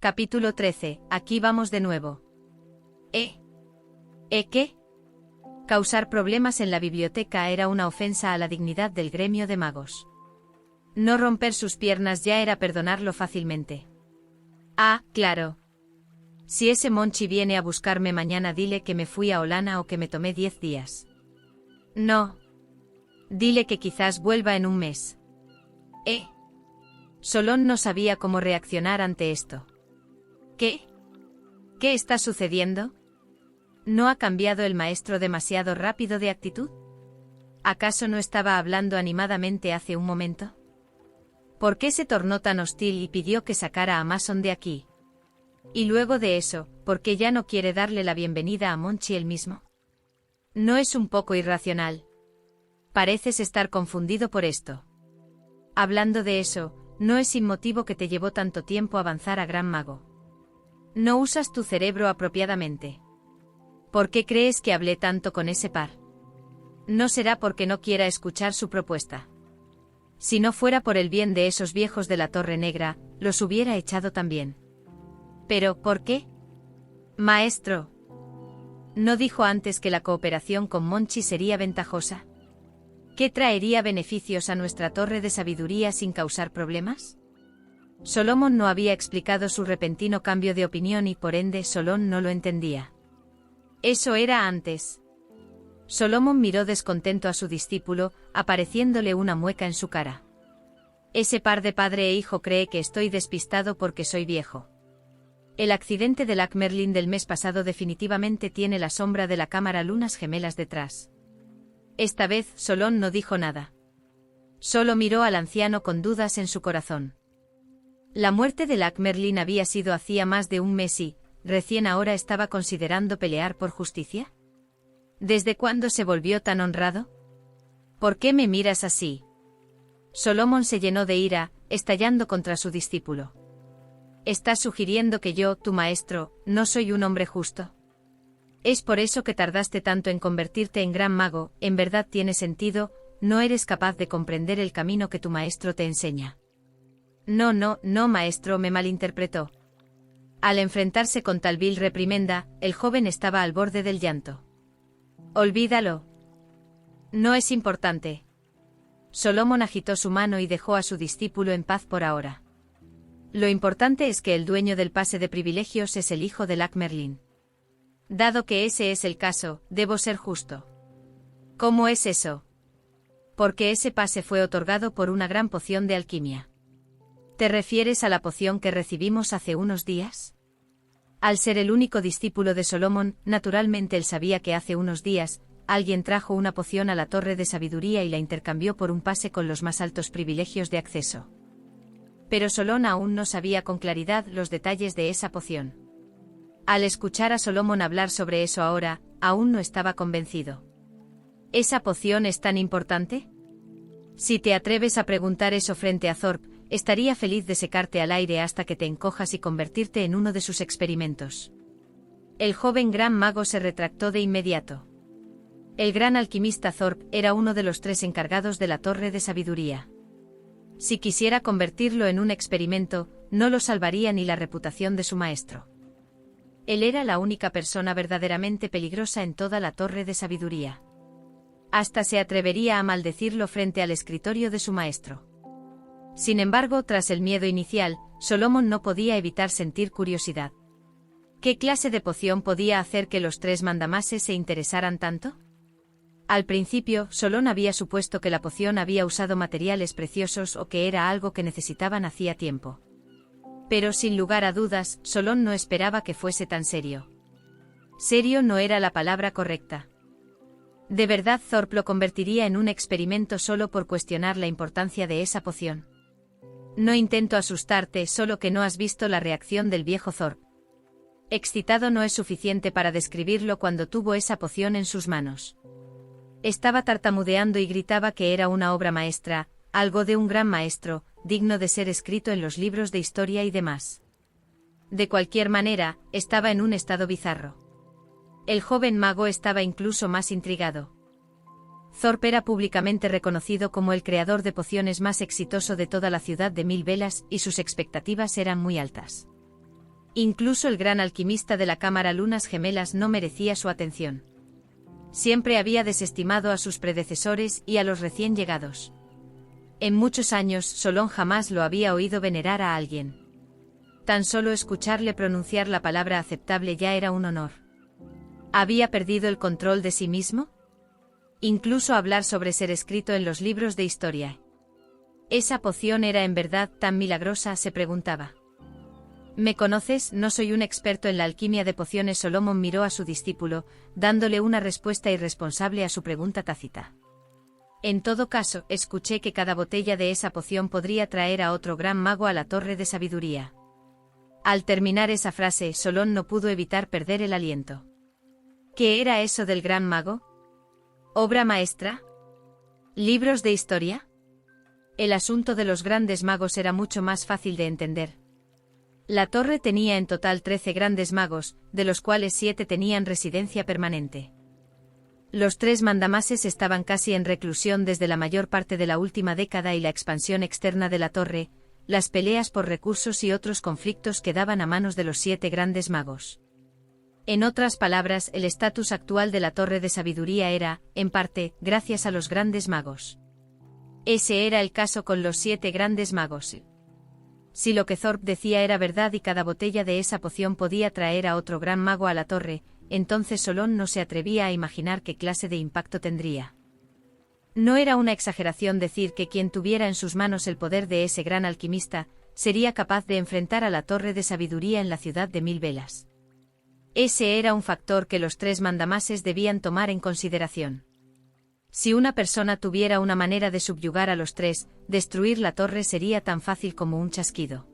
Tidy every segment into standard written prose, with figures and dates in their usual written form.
Capítulo 13. Aquí vamos de nuevo. ¿Qué? Causar problemas en la biblioteca era una ofensa a la dignidad del gremio de magos. No romper sus piernas ya era perdonarlo fácilmente. Ah, claro. Si ese Monchi viene a buscarme mañana, dile que me fui a Olana o que me tomé 10 días. No. Dile que quizás vuelva en un mes. Solón no sabía cómo reaccionar ante esto. ¿Qué? ¿Qué está sucediendo? ¿No ha cambiado el maestro demasiado rápido de actitud? ¿Acaso no estaba hablando animadamente hace un momento? ¿Por qué se tornó tan hostil y pidió que sacara a Mason de aquí? Y luego de eso, ¿por qué ya no quiere darle la bienvenida a Monchi él mismo? ¿No es un poco irracional? Pareces estar confundido por esto. Hablando de eso, no es sin motivo que te llevó tanto tiempo avanzar a Gran Mago. No usas tu cerebro apropiadamente. ¿Por qué crees que hablé tanto con ese par? No será porque no quiera escuchar su propuesta. Si no fuera por el bien de esos viejos de la Torre Negra, los hubiera echado también. ¿Pero por qué? Maestro. ¿No dijo antes que la cooperación con Monchi sería ventajosa? ¿Qué traería beneficios a nuestra torre de sabiduría sin causar problemas? Solomon no había explicado su repentino cambio de opinión y por ende Solón no lo entendía. Eso era antes. Solomon miró descontento a su discípulo, apareciéndole una mueca en su cara. Ese par de padre e hijo cree que estoy despistado porque soy viejo. El accidente del Akmerlin del mes pasado definitivamente tiene la sombra de la cámara lunas gemelas detrás. Esta vez Solón no dijo nada. Solo miró al anciano con dudas en su corazón. La muerte del Akmerlin había sido hacía más de un mes y, recién ahora estaba considerando pelear por justicia. ¿Desde cuándo se volvió tan honrado? ¿Por qué me miras así? Solomon se llenó de ira, estallando contra su discípulo. ¿Estás sugiriendo que yo, tu maestro, no soy un hombre justo? ¿Es por eso que tardaste tanto en convertirte en gran mago? En verdad tiene sentido, no eres capaz de comprender el camino que tu maestro te enseña. No, maestro, me malinterpretó. Al enfrentarse con tal vil reprimenda, el joven estaba al borde del llanto. Olvídalo. No es importante. Solomon agitó su mano y dejó a su discípulo en paz por ahora. Lo importante es que el dueño del pase de privilegios es el hijo del Akmerlin. Dado que ese es el caso, debo ser justo. ¿Cómo es eso? Porque ese pase fue otorgado por una gran poción de alquimia. ¿Te refieres a la poción que recibimos hace unos días? Al ser el único discípulo de Solomon, naturalmente él sabía que hace unos días, alguien trajo una poción a la Torre de Sabiduría y la intercambió por un pase con los más altos privilegios de acceso. Pero Solón aún no sabía con claridad los detalles de esa poción. Al escuchar a Solomon hablar sobre eso ahora, aún no estaba convencido. ¿Esa poción es tan importante? Si te atreves a preguntar eso frente a Thorpe, estaría feliz de secarte al aire hasta que te encojas y convertirte en uno de sus experimentos. El joven gran mago se retractó de inmediato. El gran alquimista Thorpe era uno de los 3 encargados de la Torre de Sabiduría. Si quisiera convertirlo en un experimento, no lo salvaría ni la reputación de su maestro. Él era la única persona verdaderamente peligrosa en toda la Torre de Sabiduría. Hasta se atrevería a maldecirlo frente al escritorio de su maestro. Sin embargo, tras el miedo inicial, Solomon no podía evitar sentir curiosidad. ¿Qué clase de poción podía hacer que los 3 mandamases se interesaran tanto? Al principio, Solón había supuesto que la poción había usado materiales preciosos o que era algo que necesitaban hacía tiempo. Pero sin lugar a dudas, Solón no esperaba que fuese tan serio. Serio no era la palabra correcta. ¿De verdad Thorpe lo convertiría en un experimento solo por cuestionar la importancia de esa poción? No intento asustarte, solo que no has visto la reacción del viejo Thorpe. Excitado no es suficiente para describirlo cuando tuvo esa poción en sus manos. Estaba tartamudeando y gritaba que era una obra maestra, algo de un gran maestro, digno de ser escrito en los libros de historia y demás. De cualquier manera, estaba en un estado bizarro. El joven mago estaba incluso más intrigado. Thorpe era públicamente reconocido como el creador de pociones más exitoso de toda la ciudad de Mil Velas y sus expectativas eran muy altas. Incluso el gran alquimista de la cámara Lunas Gemelas no merecía su atención. Siempre había desestimado a sus predecesores y a los recién llegados. En muchos años, Solón jamás lo había oído venerar a alguien. Tan solo escucharle pronunciar la palabra aceptable ya era un honor. ¿Había perdido el control de sí mismo? Incluso hablar sobre ser escrito en los libros de historia. ¿Esa poción era en verdad tan milagrosa?, se preguntaba. ¿Me conoces? No soy un experto en la alquimia de pociones. Solomon miró a su discípulo, dándole una respuesta irresponsable a su pregunta tácita. En todo caso, escuché que cada botella de esa poción podría traer a otro gran mago a la Torre de Sabiduría. Al terminar esa frase, Solón no pudo evitar perder el aliento. ¿Qué era eso del gran mago? ¿Obra maestra? ¿Libros de historia? El asunto de los grandes magos era mucho más fácil de entender. La torre tenía en total 13 grandes magos, de los cuales 7 tenían residencia permanente. Los 3 mandamases estaban casi en reclusión desde la mayor parte de la última década y la expansión externa de la torre, las peleas por recursos y otros conflictos quedaban a manos de los 7 grandes magos. En otras palabras, el estatus actual de la Torre de Sabiduría era, en parte, gracias a los grandes magos. Ese era el caso con los 7 grandes magos. Si lo que Thorpe decía era verdad y cada botella de esa poción podía traer a otro gran mago a la torre, entonces Solón no se atrevía a imaginar qué clase de impacto tendría. No era una exageración decir que quien tuviera en sus manos el poder de ese gran alquimista, sería capaz de enfrentar a la Torre de Sabiduría en la ciudad de 1000 velas. Ese era un factor que los 3 mandamases debían tomar en consideración. Si una persona tuviera una manera de subyugar a los 3, destruir la torre sería tan fácil como un chasquido.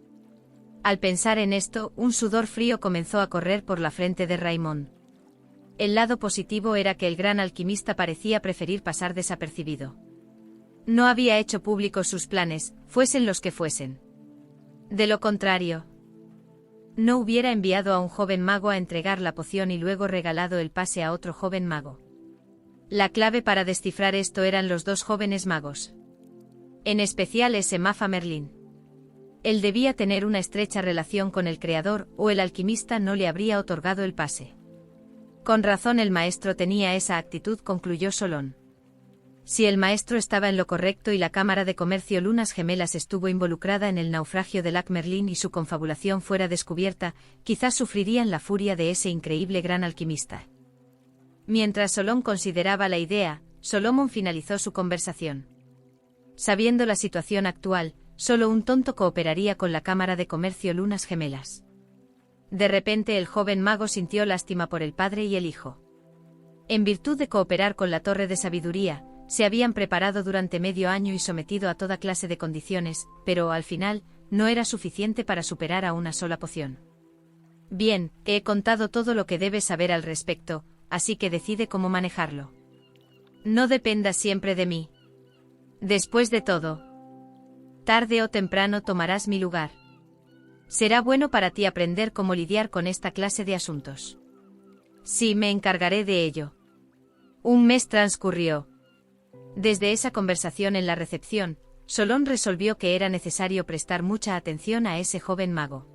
Al pensar en esto, un sudor frío comenzó a correr por la frente de Raymond. El lado positivo era que el gran alquimista parecía preferir pasar desapercibido. No había hecho públicos sus planes, fuesen los que fuesen. De lo contrario, no hubiera enviado a un joven mago a entregar la poción y luego regalado el pase a otro joven mago. La clave para descifrar esto eran los 2 jóvenes magos. En especial ese Mafa Merlín. Él debía tener una estrecha relación con el creador, o el alquimista no le habría otorgado el pase. Con razón el maestro tenía esa actitud, concluyó Solón. Si el maestro estaba en lo correcto y la Cámara de Comercio Lunas Gemelas estuvo involucrada en el naufragio de Lac Merlin y su confabulación fuera descubierta, quizás sufrirían la furia de ese increíble gran alquimista. Mientras Solón consideraba la idea, Solomon finalizó su conversación. Sabiendo la situación actual, solo un tonto cooperaría con la Cámara de Comercio Lunas Gemelas. De repente el joven mago sintió lástima por el padre y el hijo. En virtud de cooperar con la Torre de Sabiduría, se habían preparado durante medio año y sometido a toda clase de condiciones, pero al final, no era suficiente para superar a una sola poción. Bien, he contado todo lo que debes saber al respecto, así que decide cómo manejarlo. No dependa siempre de mí. Después de todo, tarde o temprano tomarás mi lugar. Será bueno para ti aprender cómo lidiar con esta clase de asuntos. Sí, me encargaré de ello. Un mes transcurrió. Desde esa conversación en la recepción, Solón resolvió que era necesario prestar mucha atención a ese joven mago.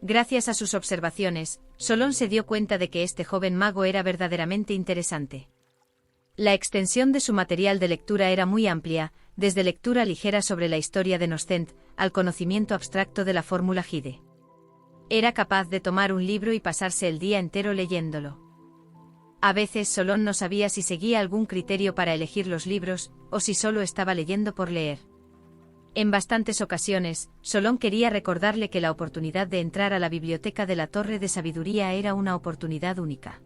Gracias a sus observaciones, Solón se dio cuenta de que este joven mago era verdaderamente interesante. La extensión de su material de lectura era muy amplia, desde lectura ligera sobre la historia de Nostent, al conocimiento abstracto de la fórmula Gide. Era capaz de tomar un libro y pasarse el día entero leyéndolo. A veces Solón no sabía si seguía algún criterio para elegir los libros, o si solo estaba leyendo por leer. En bastantes ocasiones, Solón quería recordarle que la oportunidad de entrar a la biblioteca de la Torre de Sabiduría era una oportunidad única.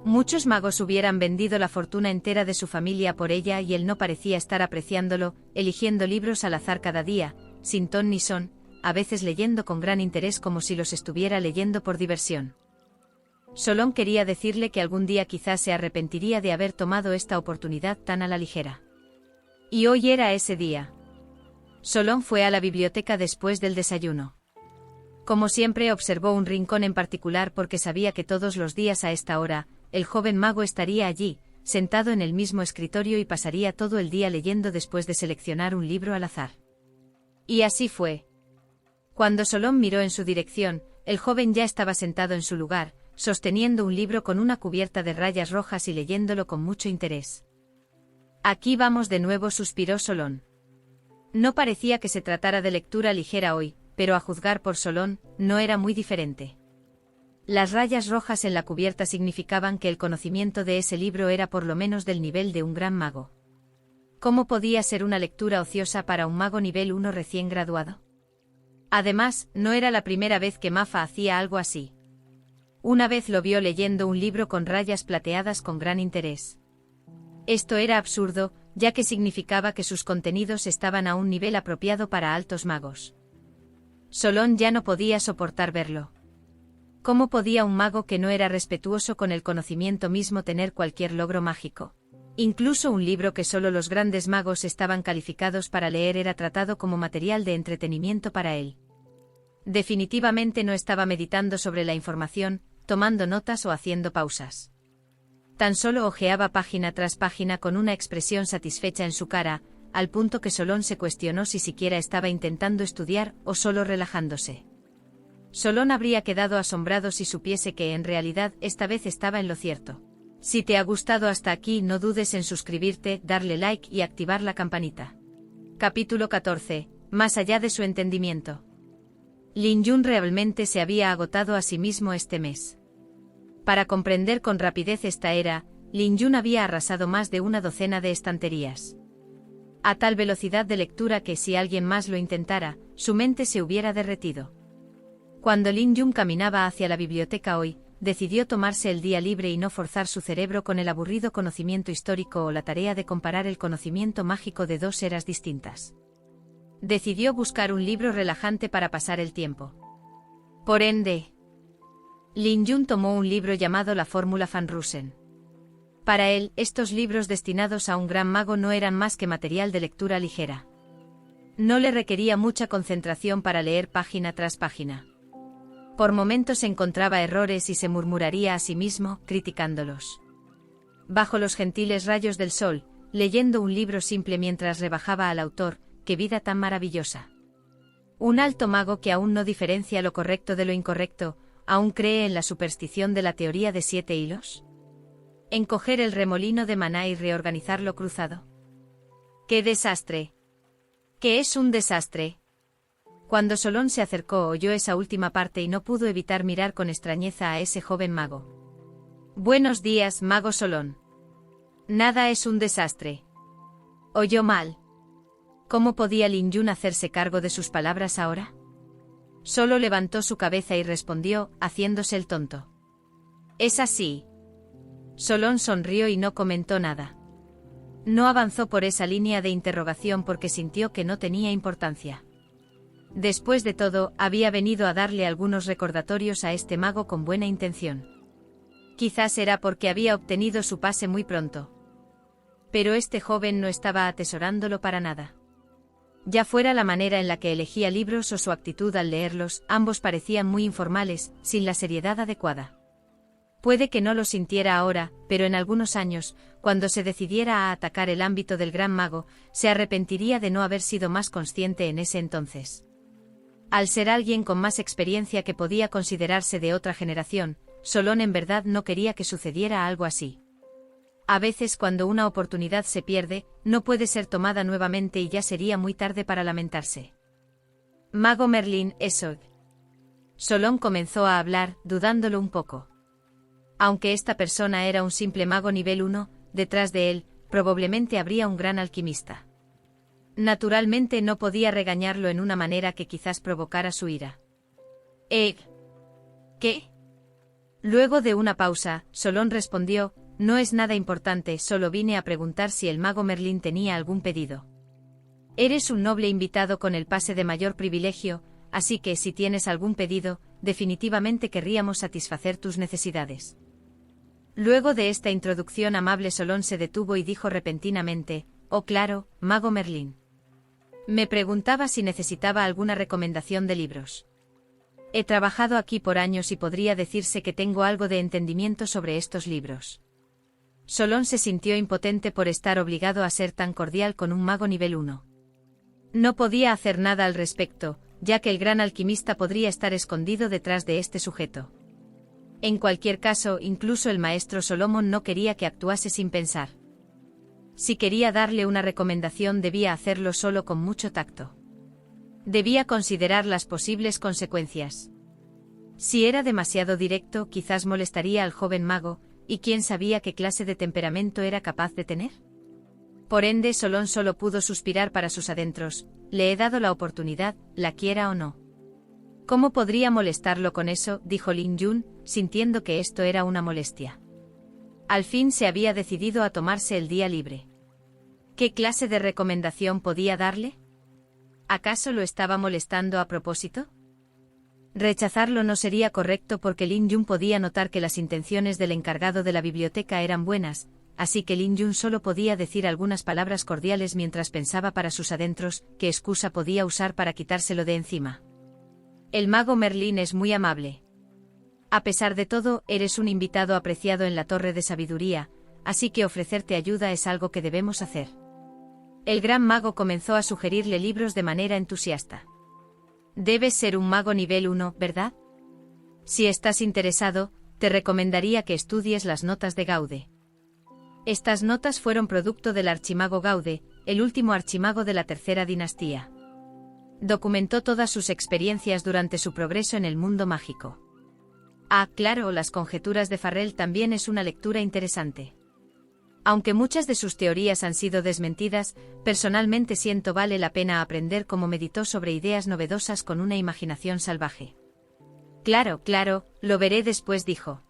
Muchos magos hubieran vendido la fortuna entera de su familia por ella y él no parecía estar apreciándolo, eligiendo libros al azar cada día, sin ton ni son, a veces leyendo con gran interés como si los estuviera leyendo por diversión. Solón quería decirle que algún día quizás se arrepentiría de haber tomado esta oportunidad tan a la ligera. Y hoy era ese día. Solón fue a la biblioteca después del desayuno. Como siempre observó un rincón en particular porque sabía que todos los días a esta hora, el joven mago estaría allí, sentado en el mismo escritorio y pasaría todo el día leyendo después de seleccionar un libro al azar. Y así fue. Cuando Solón miró en su dirección, el joven ya estaba sentado en su lugar, sosteniendo un libro con una cubierta de rayas rojas y leyéndolo con mucho interés. Aquí vamos de nuevo, suspiró Solón. No parecía que se tratara de lectura ligera hoy, pero a juzgar por Solón, no era muy diferente. Las rayas rojas en la cubierta significaban que el conocimiento de ese libro era por lo menos del nivel de un gran mago. ¿Cómo podía ser una lectura ociosa para un mago nivel 1 recién graduado? Además, no era la primera vez que Mafa hacía algo así. Una vez lo vio leyendo un libro con rayas plateadas con gran interés. Esto era absurdo, ya que significaba que sus contenidos estaban a un nivel apropiado para altos magos. Solón ya no podía soportar verlo. ¿Cómo podía un mago que no era respetuoso con el conocimiento mismo tener cualquier logro mágico? Incluso un libro que solo los grandes magos estaban calificados para leer era tratado como material de entretenimiento para él. Definitivamente no estaba meditando sobre la información, tomando notas o haciendo pausas. Tan solo hojeaba página tras página con una expresión satisfecha en su cara, al punto que Solón se cuestionó si siquiera estaba intentando estudiar o solo relajándose. Solón habría quedado asombrado si supiese que en realidad esta vez estaba en lo cierto. Si te ha gustado hasta aquí, no dudes en suscribirte, darle like y activar la campanita. Capítulo 14. Más allá de su entendimiento. Lin Yun realmente se había agotado a sí mismo este mes. Para comprender con rapidez esta era, Lin Yun había arrasado más de una docena de estanterías. A tal velocidad de lectura que si alguien más lo intentara, su mente se hubiera derretido. Cuando Lin Yun caminaba hacia la biblioteca hoy, decidió tomarse el día libre y no forzar su cerebro con el aburrido conocimiento histórico o la tarea de comparar el conocimiento mágico de dos eras distintas. Decidió buscar un libro relajante para pasar el tiempo. Por ende, Lin Yun tomó un libro llamado La Fórmula Van Rusen. Para él, estos libros destinados a un gran mago no eran más que material de lectura ligera. No le requería mucha concentración para leer página tras página. Por momentos encontraba errores y se murmuraría a sí mismo, criticándolos. Bajo los gentiles rayos del sol, leyendo un libro simple mientras rebajaba al autor, ¡qué vida tan maravillosa! Un alto mago que aún no diferencia lo correcto de lo incorrecto, ¿aún cree en la superstición de la teoría de 7 hilos? ¿En coger el remolino de maná y reorganizarlo cruzado? ¡Qué desastre! ¿Qué es un desastre? Cuando Solón se acercó oyó esa última parte y no pudo evitar mirar con extrañeza a ese joven mago. Buenos días, mago Solón. Nada es un desastre. Oyó mal. ¿Cómo podía Lin Yun hacerse cargo de sus palabras ahora? Solo levantó su cabeza y respondió, haciéndose el tonto. Es así. Solón sonrió y no comentó nada. No avanzó por esa línea de interrogación porque sintió que no tenía importancia. Después de todo, había venido a darle algunos recordatorios a este mago con buena intención. Quizás era porque había obtenido su pase muy pronto. Pero este joven no estaba atesorándolo para nada. Ya fuera la manera en la que elegía libros o su actitud al leerlos, ambos parecían muy informales, sin la seriedad adecuada. Puede que no lo sintiera ahora, pero en algunos años, cuando se decidiera a atacar el ámbito del gran mago, se arrepentiría de no haber sido más consciente en ese entonces. Al ser alguien con más experiencia que podía considerarse de otra generación, Solón en verdad no quería que sucediera algo así. A veces cuando una oportunidad se pierde, no puede ser tomada nuevamente y ya sería muy tarde para lamentarse. Mago Merlín, eso. Solón comenzó a hablar, dudándolo un poco. Aunque esta persona era un simple mago nivel 1, detrás de él, probablemente habría un gran alquimista. Naturalmente no podía regañarlo en una manera que quizás provocara su ira. ¿Qué? Luego de una pausa, Solón respondió, no es nada importante, solo vine a preguntar si el mago Merlín tenía algún pedido. Eres un noble invitado con el pase de mayor privilegio, así que si tienes algún pedido, definitivamente querríamos satisfacer tus necesidades. Luego de esta introducción amable Solón se detuvo y dijo repentinamente, oh claro, mago Merlín. Me preguntaba si necesitaba alguna recomendación de libros. He trabajado aquí por años y podría decirse que tengo algo de entendimiento sobre estos libros. Solón se sintió impotente por estar obligado a ser tan cordial con un mago nivel 1. No podía hacer nada al respecto, ya que el gran alquimista podría estar escondido detrás de este sujeto. En cualquier caso, incluso el maestro Solomon no quería que actuase sin pensar. Si quería darle una recomendación, debía hacerlo solo con mucho tacto. Debía considerar las posibles consecuencias. Si era demasiado directo, quizás molestaría al joven mago, y quién sabía qué clase de temperamento era capaz de tener. Por ende, Solon solo pudo suspirar para sus adentros: le he dado la oportunidad, la quiera o no. ¿Cómo podría molestarlo con eso?, dijo Lin Yun, sintiendo que esto era una molestia. Al fin se había decidido a tomarse el día libre. ¿Qué clase de recomendación podía darle? ¿Acaso lo estaba molestando a propósito? Rechazarlo no sería correcto porque Lin Yun podía notar que las intenciones del encargado de la biblioteca eran buenas, así que Lin Yun solo podía decir algunas palabras cordiales mientras pensaba para sus adentros qué excusa podía usar para quitárselo de encima. El mago Merlín es muy amable. A pesar de todo, eres un invitado apreciado en la Torre de Sabiduría, así que ofrecerte ayuda es algo que debemos hacer. El gran mago comenzó a sugerirle libros de manera entusiasta. Debes ser un mago nivel 1, ¿verdad? Si estás interesado, te recomendaría que estudies las notas de Gaude. Estas notas fueron producto del archimago Gaude, el último archimago de la tercera dinastía. Documentó todas sus experiencias durante su progreso en el mundo mágico. Ah, claro, las conjeturas de Farrell también es una lectura interesante. Aunque muchas de sus teorías han sido desmentidas, personalmente siento vale la pena aprender cómo meditó sobre ideas novedosas con una imaginación salvaje. Claro, lo veré después, dijo.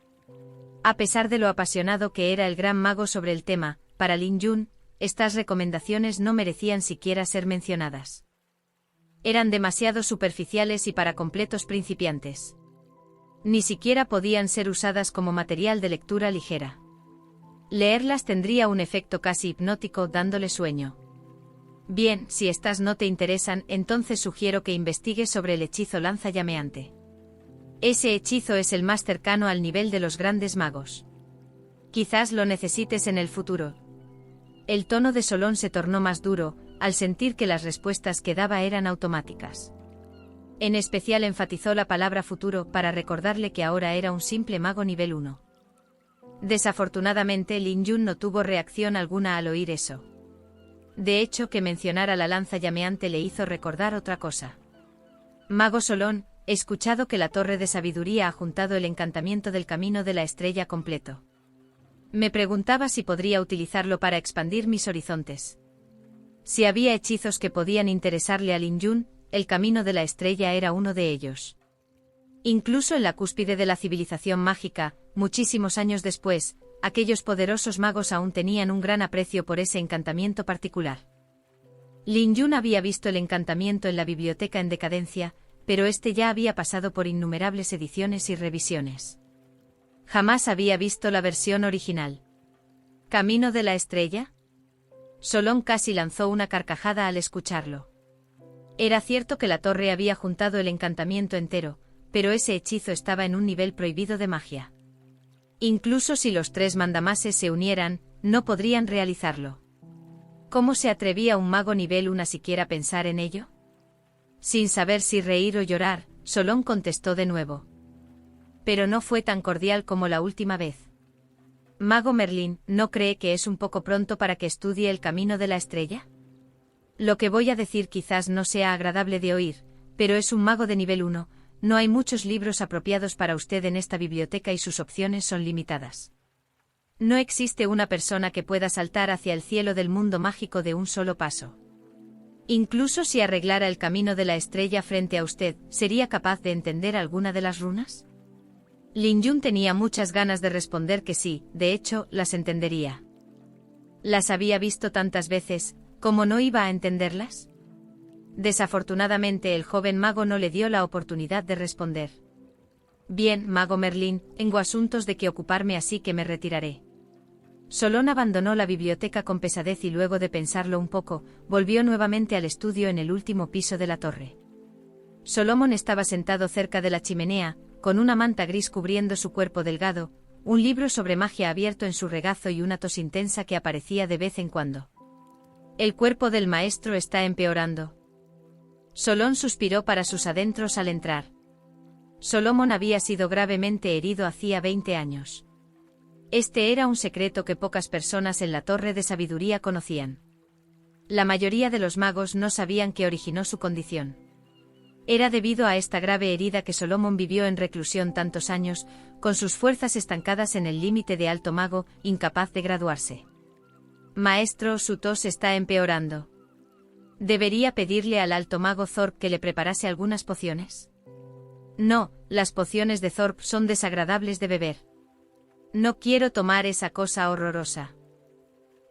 A pesar de lo apasionado que era el gran mago sobre el tema, para Lin Yun, estas recomendaciones no merecían siquiera ser mencionadas. Eran demasiado superficiales y para completos principiantes. Ni siquiera podían ser usadas como material de lectura ligera. Leerlas tendría un efecto casi hipnótico, dándole sueño. Bien, si estas no te interesan, entonces sugiero que investigues sobre el hechizo lanza llameante. Ese hechizo es el más cercano al nivel de los grandes magos. Quizás lo necesites en el futuro. El tono de Solón se tornó más duro, al sentir que las respuestas que daba eran automáticas. En especial enfatizó la palabra futuro para recordarle que ahora era un simple mago nivel 1. Desafortunadamente, Lin Yun no tuvo reacción alguna al oír eso. De hecho, que mencionara la lanza llameante le hizo recordar otra cosa. Mago Solón, he escuchado que la Torre de Sabiduría ha juntado el encantamiento del Camino de la Estrella completo. Me preguntaba si podría utilizarlo para expandir mis horizontes. Si había hechizos que podían interesarle a Lin Yun, el Camino de la Estrella era uno de ellos. Incluso en la cúspide de la civilización mágica, muchísimos años después, aquellos poderosos magos aún tenían un gran aprecio por ese encantamiento particular. Lin Yun había visto el encantamiento en la biblioteca en decadencia, pero este ya había pasado por innumerables ediciones y revisiones. Jamás había visto la versión original. ¿Camino de la Estrella? Solón casi lanzó una carcajada al escucharlo. Era cierto que la torre había juntado el encantamiento entero, pero ese hechizo estaba en un nivel prohibido de magia. Incluso si los tres mandamases se unieran, no podrían realizarlo. ¿Cómo se atrevía un mago nivel 1 a siquiera pensar en ello? Sin saber si reír o llorar, Solón contestó de nuevo. Pero no fue tan cordial como la última vez. Mago Merlín, ¿no cree que es un poco pronto para que estudie el Camino de la Estrella? Lo que voy a decir quizás no sea agradable de oír, pero es un mago de nivel 1, no hay muchos libros apropiados para usted en esta biblioteca y sus opciones son limitadas. No existe una persona que pueda saltar hacia el cielo del mundo mágico de un solo paso. Incluso si arreglara el Camino de la Estrella frente a usted, ¿sería capaz de entender alguna de las runas? Lin Yun tenía muchas ganas de responder que sí, de hecho, las entendería. Las había visto tantas veces, ¿cómo no iba a entenderlas? Desafortunadamente el joven mago no le dio la oportunidad de responder. Bien, mago Merlín, tengo asuntos de que ocuparme así que me retiraré. Solón abandonó la biblioteca con pesadez y luego de pensarlo un poco, volvió nuevamente al estudio en el último piso de la torre. Solomon estaba sentado cerca de la chimenea, con una manta gris cubriendo su cuerpo delgado, un libro sobre magia abierto en su regazo y una tos intensa que aparecía de vez en cuando. El cuerpo del maestro está empeorando. Solón suspiró para sus adentros al entrar. Solomon había sido gravemente herido hacía 20 años. Este era un secreto que pocas personas en la Torre de Sabiduría conocían. La mayoría de los magos no sabían qué originó su condición. Era debido a esta grave herida que Solomon vivió en reclusión tantos años, con sus fuerzas estancadas en el límite de alto mago, incapaz de graduarse. Maestro, su tos está empeorando. ¿Debería pedirle al alto mago Thorpe que le preparase algunas pociones? No, las pociones de Thorpe son desagradables de beber. No quiero tomar esa cosa horrorosa.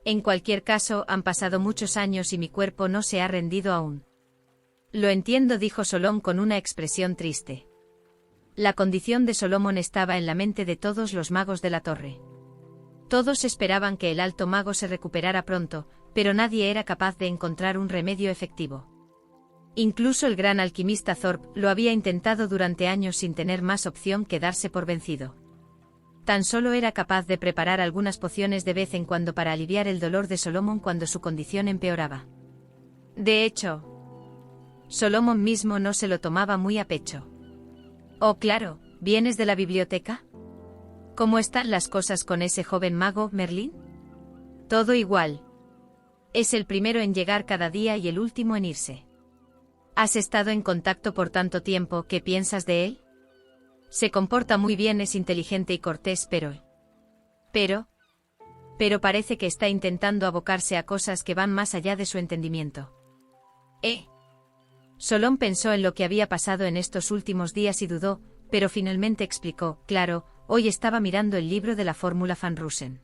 En cualquier caso, han pasado muchos años y mi cuerpo no se ha rendido aún. Lo entiendo, dijo Solón con una expresión triste. La condición de Solomon estaba en la mente de todos los magos de la torre. Todos esperaban que el alto mago se recuperara pronto, pero nadie era capaz de encontrar un remedio efectivo. Incluso el gran alquimista Thorpe lo había intentado durante años sin tener más opción que darse por vencido. Tan solo era capaz de preparar algunas pociones de vez en cuando para aliviar el dolor de Solomon cuando su condición empeoraba. De hecho, Solomon mismo no se lo tomaba muy a pecho. Oh, claro, ¿vienes de la biblioteca? ¿Cómo están las cosas con ese joven mago, Merlín? Todo igual. Es el primero en llegar cada día y el último en irse. ¿Has estado en contacto por tanto tiempo? ¿Qué piensas de él? Se comporta muy bien, es inteligente y cortés, pero parece que está intentando abocarse a cosas que van más allá de su entendimiento. Solón pensó en lo que había pasado en estos últimos días y dudó, pero finalmente explicó, claro, hoy estaba mirando el libro de la fórmula Van Rosen.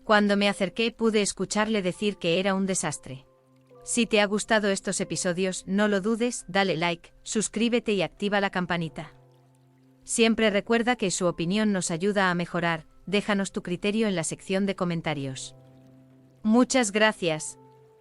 Cuando me acerqué pude escucharle decir que era un desastre. Si te ha gustado estos episodios, no lo dudes, dale like, suscríbete y activa la campanita. Siempre recuerda que su opinión nos ayuda a mejorar, déjanos tu criterio en la sección de comentarios. Muchas gracias.